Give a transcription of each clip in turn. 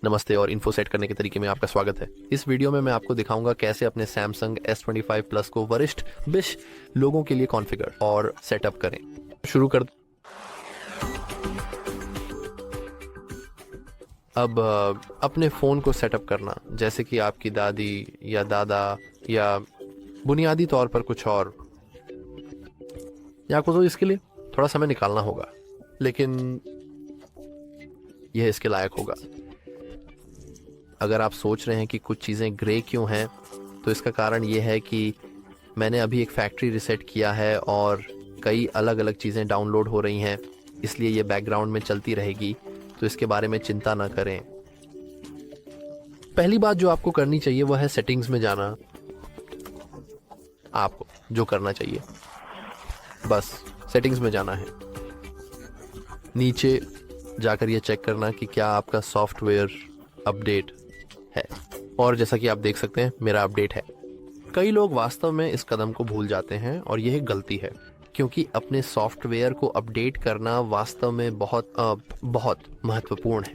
नमस्ते और info set करने के तरीके में आपका स्वागत है। इस वीडियो में मैं आपको दिखाऊंगा कैसे अपने Samsung S25 Plus को वरिष्ठ 20 लोगों के लिए कॉन्फ़िगर और सेटअप करें। शुरू कर अब अपने फ़ोन को सेटअप करना, जैसे कि आपकी दादी या दादा या बुनियादी तौर पर कुछ और, या आपको तो इसके लिए थोड़ा समय निकालना होगा, लेकिन यह इसके लायक होगा। अगर आप सोच रहे हैं कि कुछ चीज़ें ग्रे क्यों हैं, तो इसका कारण ये है कि मैंने अभी एक फैक्ट्री रीसेट किया है और कई अलग अलग चीज़ें डाउनलोड हो रही हैं, इसलिए ये बैकग्राउंड में चलती रहेगी, तो इसके बारे में चिंता ना करें। पहली बात जो आपको करनी चाहिए वह है सेटिंग्स में जाना। आपको जो करना चाहिए बस सेटिंग्स में जाना है, नीचे जाकर ये चेक करना कि क्या आपका सॉफ्टवेयर अपडेट है, और जैसा कि आप देख सकते हैं मेरा अपडेट है। कई लोग वास्तव में इस कदम को भूल जाते हैं और यह गलती है, क्योंकि अपने सॉफ्टवेयर को अपडेट करना वास्तव में बहुत महत्वपूर्ण है।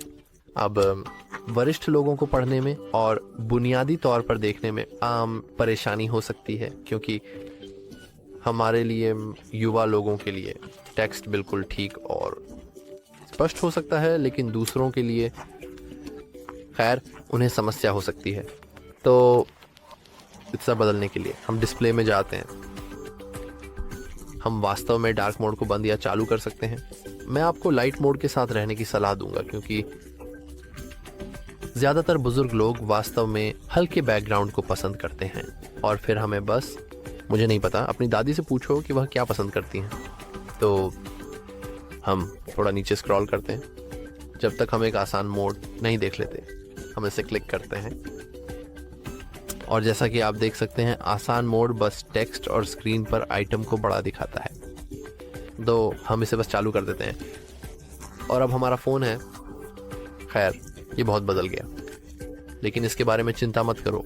अब वरिष्ठ लोगों को पढ़ने में और बुनियादी तौर पर देखने में आम परेशानी हो सकती है, क्योंकि हमारे लिए युवा लोगों के लिए टेक्स्ट बिल्कुल ठीक और स्पष्ट हो सकता है, लेकिन दूसरों के लिए खैर उन्हें समस्या हो सकती है। तो इससे बदलने के लिए हम डिस्प्ले में जाते हैं। हम वास्तव में डार्क मोड को बंद या चालू कर सकते हैं। मैं आपको लाइट मोड के साथ रहने की सलाह दूंगा, क्योंकि ज़्यादातर बुजुर्ग लोग वास्तव में हल्के बैकग्राउंड को पसंद करते हैं, और फिर हमें बस, मुझे नहीं पता, अपनी दादी से पूछो कि वह क्या पसंद करती हैं। तो हम थोड़ा नीचे स्क्रॉल करते हैं, जब तक हम एक आसान मोड नहीं देख लेते हम इसे क्लिक करते हैं, और जैसा कि आप देख सकते हैं आसान मोड बस टेक्स्ट और स्क्रीन पर आइटम को बड़ा दिखाता है। तो हम इसे बस चालू कर देते हैं और अब हमारा फ़ोन है। खैर ये बहुत बदल गया, लेकिन इसके बारे में चिंता मत करो।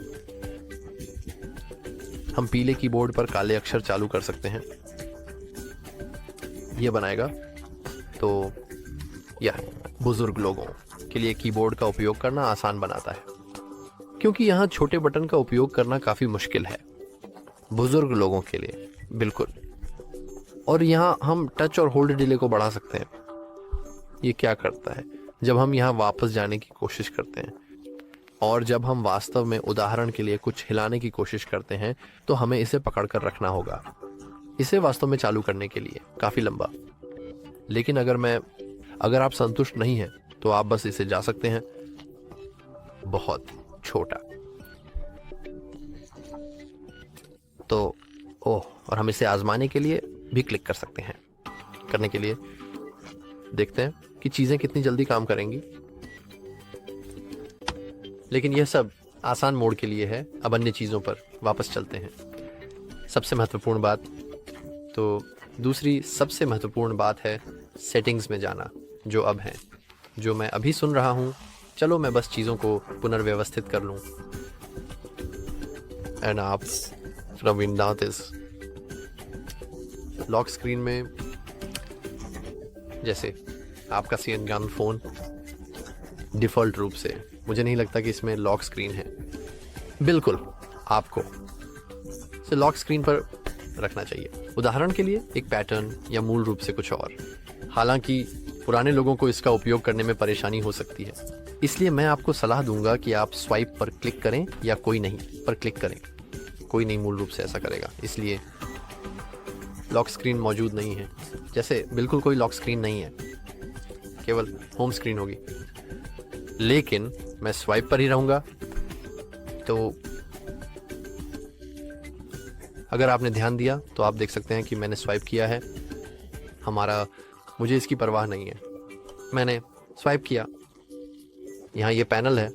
हम पीले कीबोर्ड पर काले अक्षर चालू कर सकते हैं, ये बनाएगा। तो यह बुजुर्ग लोगों के लिए कीबोर्ड का उपयोग करना आसान बनाता है, क्योंकि यहाँ छोटे बटन का उपयोग करना काफ़ी मुश्किल है बुजुर्ग लोगों के लिए, बिल्कुल। और यहाँ हम टच और होल्ड डिले को बढ़ा सकते हैं। ये क्या करता है, जब हम यहाँ वापस जाने की कोशिश करते हैं और जब हम वास्तव में उदाहरण के लिए कुछ हिलाने की कोशिश करते हैं, तो हमें इसे पकड़ कर रखना होगा इसे वास्तव में चालू करने के लिए, काफ़ी लंबा। लेकिन अगर आप संतुष्ट नहीं हैं, तो आप बस इसे जा सकते हैं बहुत छोटा। तो और हम इसे आजमाने के लिए भी क्लिक कर सकते हैं। करने के लिए देखते हैं कि चीज़ें कितनी जल्दी काम करेंगी, लेकिन यह सब आसान मोड के लिए है। अब अन्य चीज़ों पर वापस चलते हैं। दूसरी सबसे महत्वपूर्ण बात है सेटिंग्स में जाना, जो अब है, जो मैं अभी सुन रहा हूँ। चलो मैं बस चीज़ों को पुनर्व्यवस्थित कर लूँ। एंड आप लॉक स्क्रीन में, जैसे आपका सियनगान फ़ोन डिफ़ॉल्ट रूप से, मुझे नहीं लगता कि इसमें लॉक स्क्रीन है। बिल्कुल आपको इसे लॉक स्क्रीन पर रखना चाहिए, उदाहरण के लिए एक पैटर्न या मूल रूप से कुछ और। हालांकि पुराने लोगों को इसका उपयोग करने में परेशानी हो सकती है, इसलिए मैं आपको सलाह दूंगा कि आप स्वाइप पर क्लिक करें या कोई नहीं पर क्लिक करें। कोई नहीं मूल रूप से ऐसा करेगा, इसलिए लॉक स्क्रीन मौजूद नहीं है। जैसे बिल्कुल कोई लॉक स्क्रीन नहीं है, केवल होम स्क्रीन होगी। लेकिन मैं स्वाइप पर ही रहूँगा। तो अगर आपने ध्यान दिया तो आप देख सकते हैं कि मैंने स्वाइप किया है। मुझे इसकी परवाह नहीं है। मैंने स्वाइप किया, यहाँ ये पैनल है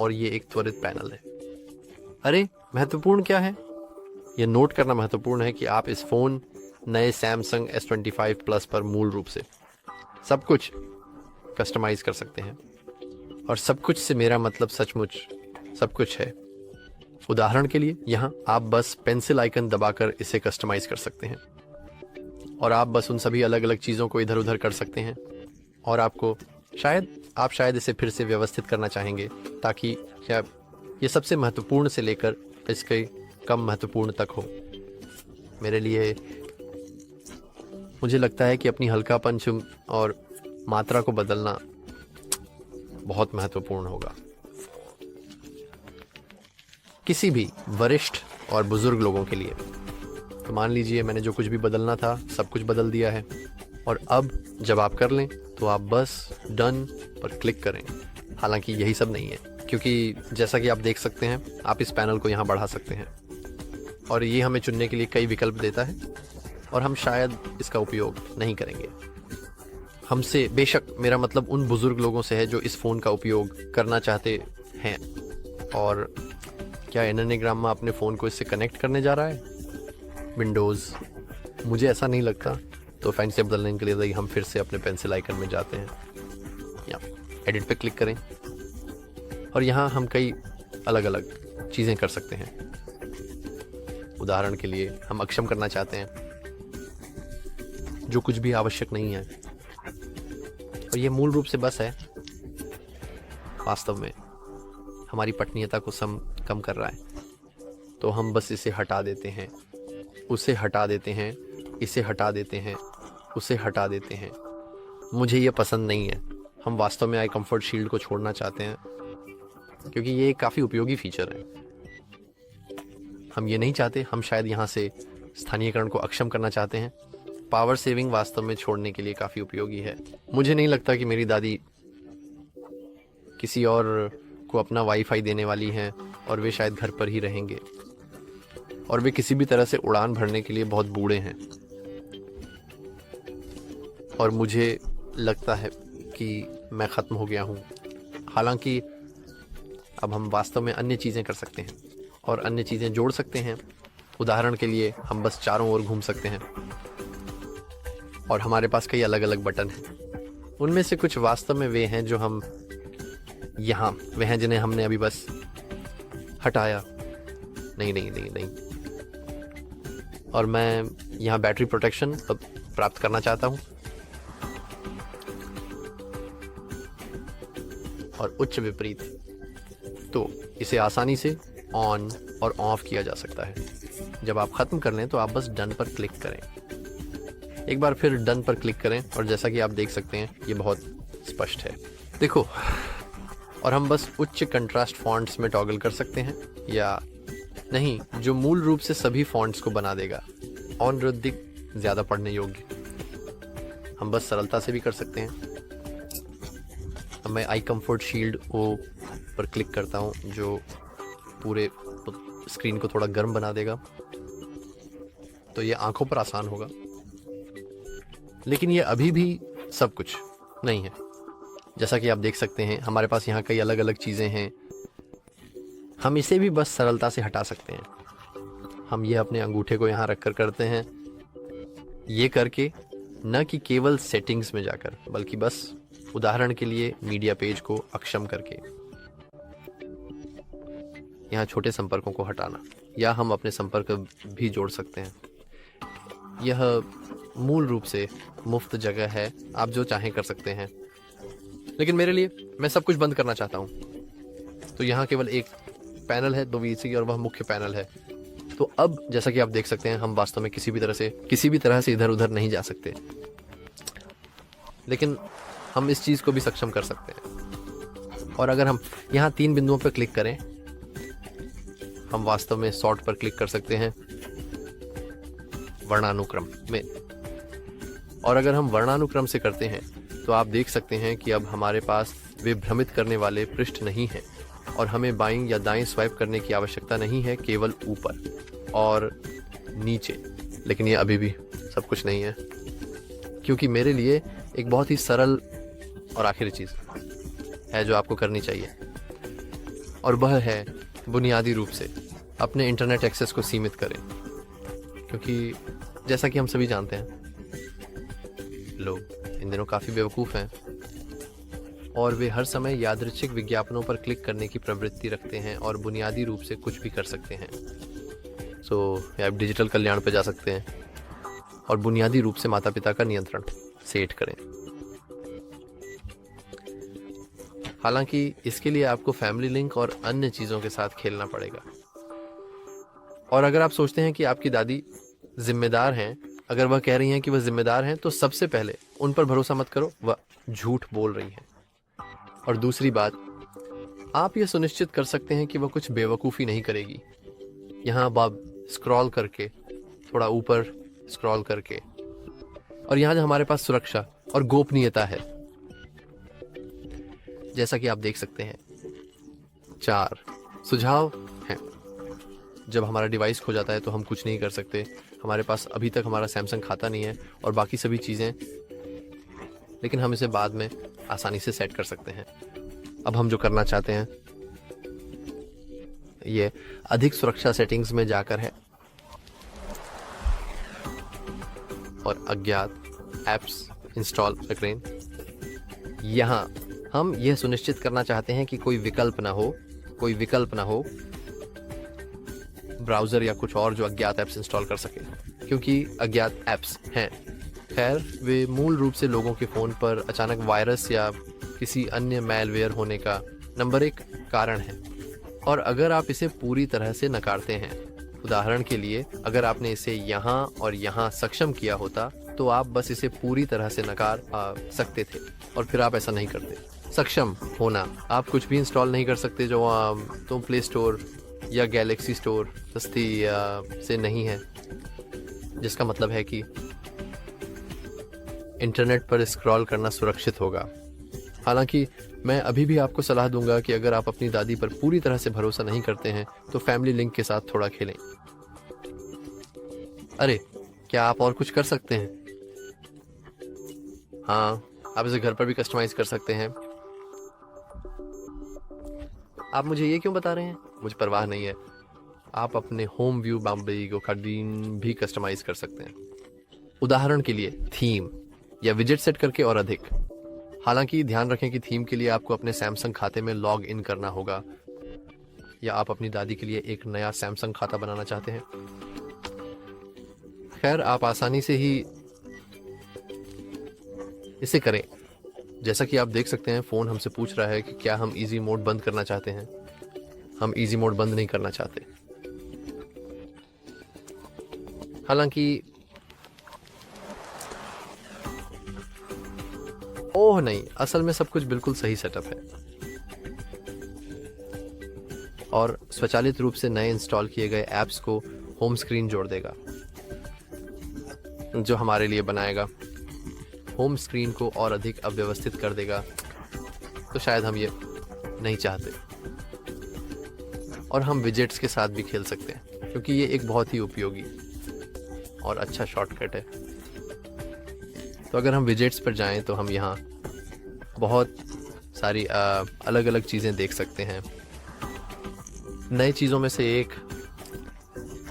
और ये एक त्वरित पैनल है। अरे महत्वपूर्ण क्या है, ये नोट करना महत्वपूर्ण है कि आप इस फ़ोन नए Samsung S25 Plus पर मूल रूप से सब कुछ कस्टमाइज़ कर सकते हैं। और सब कुछ से मेरा मतलब सचमुच सब कुछ है। उदाहरण के लिए यहाँ आप बस पेंसिल आइकन दबाकर इसे कस्टमाइज़ कर सकते हैं, और आप बस उन सभी अलग अलग चीज़ों को इधर उधर कर सकते हैं, और आपको शायद आप शायद इसे फिर से व्यवस्थित करना चाहेंगे ताकि क्या ये सबसे महत्वपूर्ण से लेकर इसके कम महत्वपूर्ण तक हो। मेरे लिए मुझे लगता है कि अपनी हल्कापन और मात्रा को बदलना बहुत महत्वपूर्ण होगा। किसी भी वरिष्ठ और बुजुर्ग लोगों के लिए तो मान लीजिए मैंने जो कुछ भी बदलना था सब कुछ बदल दिया है, और अब जब आप कर लें तो आप बस डन पर क्लिक करें। हालांकि यही सब नहीं है, क्योंकि जैसा कि आप देख सकते हैं आप इस पैनल को यहाँ बढ़ा सकते हैं और ये हमें चुनने के लिए कई विकल्प देता है, और हम शायद इसका उपयोग नहीं करेंगे। हमसे, बेशक मेरा मतलब उन बुजुर्ग लोगों से है जो इस फ़ोन का उपयोग करना चाहते हैं। और क्या एनाग्राम अपने फ़ोन को इससे कनेक्ट करने जा रहा है? विंडोज़, मुझे ऐसा नहीं लगता। तो फाइन से बदलने के लिए हम फिर से अपने पेंसिल आइकन में जाते हैं या एडिट पे क्लिक करें, और यहाँ हम कई अलग अलग चीज़ें कर सकते हैं। उदाहरण के लिए हम अक्षम करना चाहते हैं जो कुछ भी आवश्यक नहीं है, और ये मूल रूप से बस है, वास्तव में हमारी पठनीयता को कम कर रहा है। तो हम बस इसे हटा देते हैं, उसे हटा देते हैं, इसे हटा देते हैं, उसे हटा देते हैं। मुझे ये पसंद नहीं है। हम वास्तव में आई कंफर्ट शील्ड को छोड़ना चाहते हैं क्योंकि ये काफ़ी उपयोगी फीचर है। हम ये नहीं चाहते। हम शायद यहाँ से स्थानीयकरण को अक्षम करना चाहते हैं। पावर सेविंग वास्तव में छोड़ने के लिए काफ़ी उपयोगी है। मुझे नहीं लगता कि मेरी दादी किसी और को अपना वाईफाई देने वाली हैं, और वे शायद घर पर ही रहेंगे, और वे किसी भी तरह से उड़ान भरने के लिए बहुत बूढ़े हैं। और मुझे लगता है कि मैं ख़त्म हो गया हूँ। हालांकि अब हम वास्तव में अन्य चीज़ें कर सकते हैं और अन्य चीज़ें जोड़ सकते हैं। उदाहरण के लिए हम बस चारों ओर घूम सकते हैं और हमारे पास कई अलग अलग बटन हैं। उनमें से कुछ वास्तव में वे हैं जो हम यहाँ, वे हैं जिन्हें हमने अभी बस हटाया। नहीं नहीं नहीं नहीं। और मैं यहाँ बैटरी प्रोटेक्शन प्राप्त करना चाहता हूँ और उच्च विपरीत। तो इसे आसानी से ऑन और ऑफ किया जा सकता है। जब आप ख़त्म कर लें तो आप बस डन पर क्लिक करें। एक बार फिर डन पर क्लिक करें, और जैसा कि आप देख सकते हैं ये बहुत स्पष्ट है। देखो, और हम बस उच्च कंट्रास्ट फॉन्ट्स में टॉगल कर सकते हैं या नहीं, जो मूल रूप से सभी फॉन्ट्स को बना देगा अनुदिक ज़्यादा पढ़ने योग्य। हम बस सरलता से भी कर सकते हैं। अब मैं आई कंफर्ट शील्ड ओ पर क्लिक करता हूँ, जो पूरे स्क्रीन को थोड़ा गर्म बना देगा, तो ये आंखों पर आसान होगा। लेकिन ये अभी भी सब कुछ नहीं है। जैसा कि आप देख सकते हैं हमारे पास यहाँ कई अलग अलग चीज़ें हैं। हम इसे भी बस सरलता से हटा सकते हैं। हम ये अपने अंगूठे को यहाँ रख कर करते हैं, ये करके न कि केवल सेटिंग्स में जाकर, बल्कि बस उदाहरण के लिए मीडिया पेज को अक्षम करके। यहाँ छोटे संपर्कों को हटाना, या हम अपने संपर्क भी जोड़ सकते हैं। यह मूल रूप से मुफ्त जगह है, आप जो चाहें कर सकते हैं। लेकिन मेरे लिए, मैं सब कुछ बंद करना चाहता हूँ। तो यहाँ केवल एक पैनल है, 2 VC, और वह मुख्य पैनल है। तो अब जैसा कि आप देख सकते हैं हम वास्तव में किसी भी तरह से इधर उधर नहीं जा सकते, लेकिन हम इस चीज़ को भी सक्षम कर सकते हैं। और अगर हम यहाँ 3 बिंदुओं पर क्लिक करें, हम वास्तव में सॉर्ट पर क्लिक कर सकते हैं वर्णानुक्रम में। और अगर हम वर्णानुक्रम से करते हैं तो आप देख सकते हैं कि अब हमारे पास वे भ्रमित करने वाले पृष्ठ नहीं हैं, और हमें बाईं या दाईं स्वाइप करने की आवश्यकता नहीं है, केवल ऊपर और नीचे। लेकिन ये अभी भी सब कुछ नहीं है, क्योंकि मेरे लिए एक बहुत ही सरल और आखिरी चीज़ है जो आपको करनी चाहिए, और वह है बुनियादी रूप से अपने इंटरनेट एक्सेस को सीमित करें। क्योंकि जैसा कि हम सभी जानते हैं, लोग इन दिनों काफ़ी बेवकूफ़ हैं और वे हर समय यादृच्छिक विज्ञापनों पर क्लिक करने की प्रवृत्ति रखते हैं और बुनियादी रूप से कुछ भी कर सकते हैं। आप डिजिटल कल्याण पर जा सकते हैं और बुनियादी रूप से माता पिता का नियंत्रण सेट करें। हालांकि इसके लिए आपको फैमिली लिंक और अन्य चीज़ों के साथ खेलना पड़ेगा। और अगर आप सोचते हैं कि आपकी दादी जिम्मेदार हैं, अगर वह कह रही हैं कि वह जिम्मेदार हैं, तो सबसे पहले उन पर भरोसा मत करो, वह झूठ बोल रही हैं। और दूसरी बात, आप ये सुनिश्चित कर सकते हैं कि वह कुछ बेवकूफ़ी नहीं करेगी। यहाँ आप स्क्रॉल करके, थोड़ा ऊपर स्क्रॉल करके, और यहाँ जो हमारे पास सुरक्षा और गोपनीयता है, जैसा कि आप देख सकते हैं, 4 सुझाव हैं। जब हमारा डिवाइस खो जाता है तो हम कुछ नहीं कर सकते। हमारे पास अभी तक हमारा सैमसंग खाता नहीं है और बाकी सभी चीज़ें, लेकिन हम इसे बाद में आसानी से सेट कर सकते हैं। अब हम जो करना चाहते हैं ये अधिक सुरक्षा सेटिंग्स में जाकर है और अज्ञात ऐप्स इंस्टॉल स्क्रीन। यहाँ हम यह सुनिश्चित करना चाहते हैं कि कोई विकल्प ना हो ब्राउज़र या कुछ और जो अज्ञात ऐप्स इंस्टॉल कर सके, क्योंकि अज्ञात ऐप्स हैं, खैर वे मूल रूप से लोगों के फ़ोन पर अचानक वायरस या किसी अन्य मैलवेयर होने का नंबर 1 कारण है। और अगर आप इसे पूरी तरह से नकारते हैं, उदाहरण के लिए अगर आपने इसे यहाँ और यहाँ सक्षम किया होता तो आप बस इसे पूरी तरह से नकार सकते थे, और फिर आप ऐसा नहीं करते। सक्षम होना, आप कुछ भी इंस्टॉल नहीं कर सकते जो तो प्ले स्टोर या गैलेक्सी स्टोर सस्ती से नहीं है, जिसका मतलब है कि इंटरनेट पर स्क्रॉल करना सुरक्षित होगा। हालांकि मैं अभी भी आपको सलाह दूंगा कि अगर आप अपनी दादी पर पूरी तरह से भरोसा नहीं करते हैं तो फैमिली लिंक के साथ थोड़ा खेलें। अरे, क्या आप और कुछ कर सकते हैं? हाँ, आप इसे घर पर भी कस्टमाइज कर सकते हैं। आप मुझे ये क्यों बता रहे हैं? मुझे परवाह नहीं है। आप अपने होम व्यू बाउंड्री को भी कस्टमाइज कर सकते हैं, उदाहरण के लिए थीम या विजेट सेट करके और अधिक। हालांकि ध्यान रखें कि थीम के लिए आपको अपने सैमसंग खाते में लॉग इन करना होगा, या आप अपनी दादी के लिए एक नया सैमसंग खाता बनाना चाहते हैं। खैर, आप आसानी से ही इसे करें। जैसा कि आप देख सकते हैं, फ़ोन हमसे पूछ रहा है कि क्या हम इजी मोड बंद करना चाहते हैं। हम इजी मोड बंद नहीं करना चाहते। हालांकि ओह नहीं, असल में सब कुछ बिल्कुल सही सेटअप है और स्वचालित रूप से नए इंस्टॉल किए गए ऐप्स को होम स्क्रीन जोड़ देगा, जो हमारे लिए बनाएगा। होम स्क्रीन को और अधिक अव्यवस्थित कर देगा, तो शायद हम ये नहीं चाहते। और हम विजेट्स के साथ भी खेल सकते हैं, क्योंकि ये एक बहुत ही उपयोगी और अच्छा शॉर्टकट है। तो अगर हम विजेट्स पर जाएं तो हम यहाँ बहुत सारी अलग अलग चीज़ें देख सकते हैं। नई चीज़ों में से एक,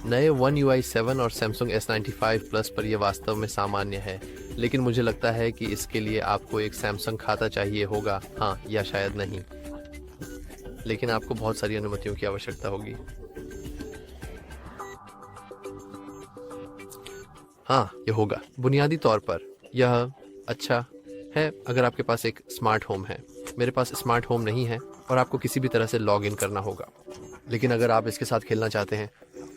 नए One UI 7 और Samsung S95 Plus पर यह वास्तव में सामान्य है, लेकिन मुझे लगता है कि इसके लिए आपको एक सैमसंग खाता चाहिए होगा, हाँ या शायद नहीं, लेकिन आपको बहुत सारी अनुमतियों की आवश्यकता होगी। हाँ, यह होगा। बुनियादी तौर पर यह अच्छा है अगर आपके पास एक स्मार्ट होम है। मेरे पास स्मार्ट होम नहीं है और आपको किसी भी तरह से लॉग इन करना होगा, लेकिन अगर आप इसके साथ खेलना चाहते हैं,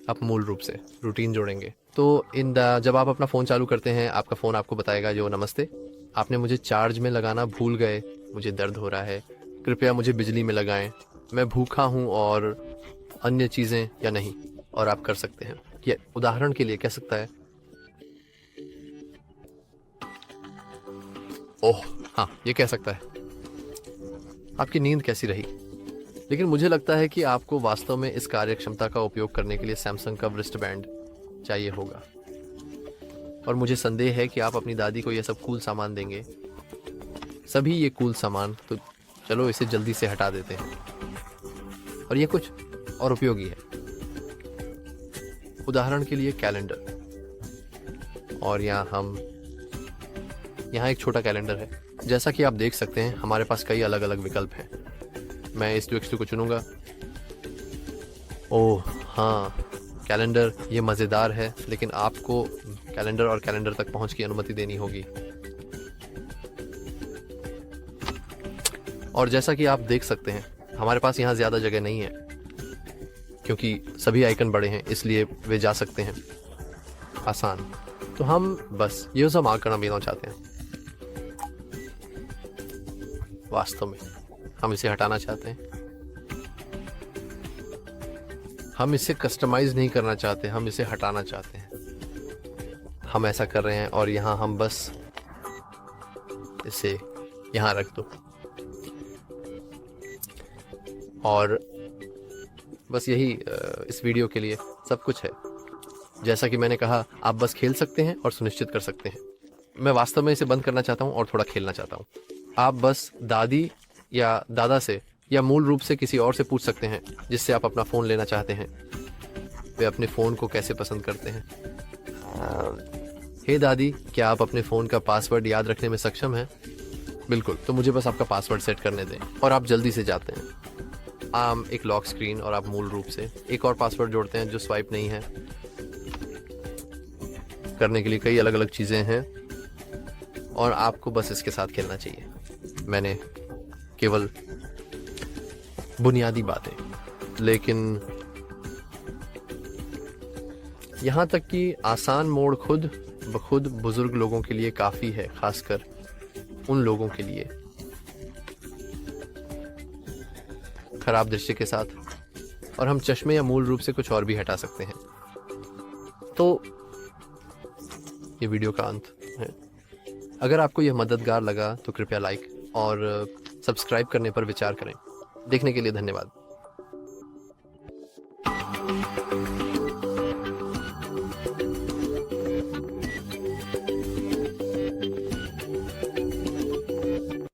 आप मूल रूप से रूटीन जोड़ेंगे। तो जब आप अपना फ़ोन चालू करते हैं, आपका फ़ोन आपको बताएगा, जो नमस्ते, आपने मुझे चार्ज में लगाना भूल गए, मुझे दर्द हो रहा है, कृपया मुझे बिजली में लगाएं, मैं भूखा हूं, और अन्य चीज़ें या नहीं। और आप कर सकते हैं। ये उदाहरण के लिए कह सकता है, ओह हाँ, ये कह सकता है, आपकी नींद कैसी रही। लेकिन मुझे लगता है कि आपको वास्तव में इस कार्यक्षमता का उपयोग करने के लिए सैमसंग का रिस्ट बैंड चाहिए होगा, और मुझे संदेह है कि आप अपनी दादी को यह सब कूल सामान देंगे। सभी ये कूल सामान, तो चलो इसे जल्दी से हटा देते हैं। और ये कुछ और उपयोगी है, उदाहरण के लिए कैलेंडर। और यहाँ एक छोटा कैलेंडर है। जैसा कि आप देख सकते हैं, हमारे पास कई अलग अलग विकल्प हैं। मैं इस UX2 को चुनूंगा। ओह हाँ, कैलेंडर ये मज़ेदार है, लेकिन आपको कैलेंडर और कैलेंडर तक पहुंच की अनुमति देनी होगी। और जैसा कि आप देख सकते हैं, हमारे पास यहाँ ज़्यादा जगह नहीं है क्योंकि सभी आइकन बड़े हैं, इसलिए वे जा सकते हैं आसान। तो हम बस ये सब मार्क करना भी चाहते हैं। वास्तव में हम इसे हटाना चाहते हैं, हम इसे कस्टमाइज नहीं करना चाहते, हम इसे हटाना चाहते हैं। हम ऐसा कर रहे हैं और यहाँ हम बस इसे यहाँ रख दो और बस यही इस वीडियो के लिए सब कुछ है। जैसा कि मैंने कहा, आप बस खेल सकते हैं और सुनिश्चित कर सकते हैं। मैं वास्तव में इसे बंद करना चाहता हूँ और थोड़ा खेलना चाहता हूँ। आप बस दादी या दादा से या मूल रूप से किसी और से पूछ सकते हैं जिससे आप अपना फ़ोन लेना चाहते हैं, वे अपने फ़ोन को कैसे पसंद करते हैं। हे दादी, क्या आप अपने फ़ोन का पासवर्ड याद रखने में सक्षम हैं? बिल्कुल, तो मुझे बस आपका पासवर्ड सेट करने दें और आप जल्दी से जाते हैं। एक लॉक स्क्रीन और आप मूल रूप से एक और पासवर्ड जोड़ते हैं जो स्वाइप नहीं है। करने के लिए कई अलग अलग चीज़ें हैं और आपको बस इसके साथ खेलना चाहिए। मैंने केवल बुनियादी बातें, लेकिन यहाँ तक कि आसान मोड खुद ब खुद बुजुर्ग लोगों के लिए काफ़ी है, खासकर उन लोगों के लिए खराब दृष्टि के साथ। और हम चश्मे या मूल रूप से कुछ और भी हटा सकते हैं। तो ये वीडियो का अंत है। अगर आपको यह मददगार लगा तो कृपया लाइक और सब्सक्राइब करने पर विचार करें। देखने के लिए धन्यवाद।